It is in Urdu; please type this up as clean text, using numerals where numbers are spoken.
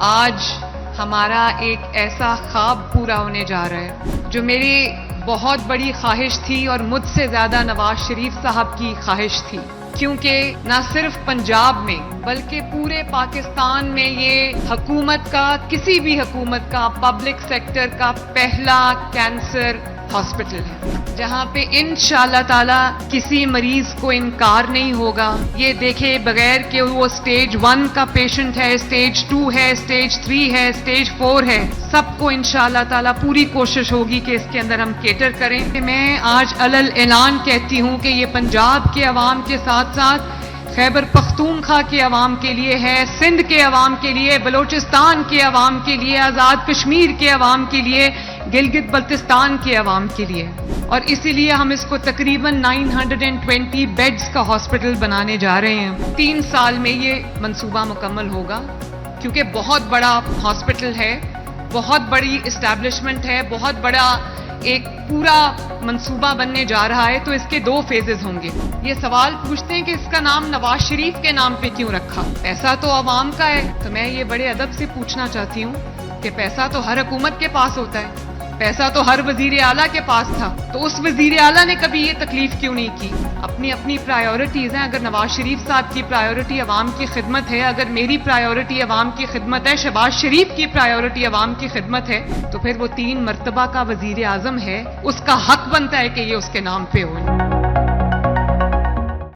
آج ہمارا ایک ایسا خواب پورا ہونے جا رہا ہے جو میری بہت بڑی خواہش تھی اور مجھ سے زیادہ نواز شریف صاحب کی خواہش تھی، کیونکہ نہ صرف پنجاب میں بلکہ پورے پاکستان میں یہ حکومت کا، کسی بھی حکومت کا، پبلک سیکٹر کا پہلا کینسر ہاسپٹل ہے جہاں پہ انشاءاللہ تعالی کسی مریض کو انکار نہیں ہوگا۔ یہ دیکھے بغیر کہ وہ سٹیج 1 کا پیشنٹ ہے، سٹیج 2 ہے، سٹیج 3 ہے، سٹیج 4 ہے، سب کو انشاءاللہ تعالی پوری کوشش ہوگی کہ اس کے اندر ہم کیٹر کریں۔ میں آج علل اعلان کہتی ہوں کہ یہ پنجاب کے عوام کے ساتھ ساتھ خیبر پختونخوا کے عوام کے لیے ہے، سندھ کے عوام کے لیے، بلوچستان کے عوام کے لیے، آزاد کشمیر کے عوام کے لیے، گلگت بلتستان کے عوام کے لیے، اور اسی لیے ہم اس کو تقریباً 920 بیڈز کا ہاسپٹل بنانے جا رہے ہیں۔ 3 سال میں یہ منصوبہ مکمل ہوگا، کیونکہ بہت بڑا ہاسپٹل ہے، بہت بڑی اسٹیبلشمنٹ ہے، بہت بڑا ایک پورا منصوبہ بننے جا رہا ہے، تو اس کے 2 فیزز ہوں گے۔ یہ سوال پوچھتے ہیں کہ اس کا نام نواز شریف کے نام پہ کیوں رکھا؟ پیسہ تو عوام کا ہے، تو میں یہ بڑے ادب سے پوچھنا چاہتی ہوں کہ پیسہ تو ہر حکومت کے پاس ہوتا ہے، پیسہ تو ہر وزیر اعلیٰ کے پاس تھا، تو اس وزیر اعلیٰ نے کبھی یہ تکلیف کیوں نہیں کی؟ اپنی اپنی پرائیورٹیز ہیں۔ اگر نواز شریف صاحب کی پرائیورٹی عوام کی خدمت ہے، اگر میری پرائیورٹی عوام کی خدمت ہے، شہباز شریف کی پرائیورٹی عوام کی خدمت ہے، تو پھر وہ 3 مرتبہ کا وزیر اعظم ہے، اس کا حق بنتا ہے کہ یہ اس کے نام پہ ہو۔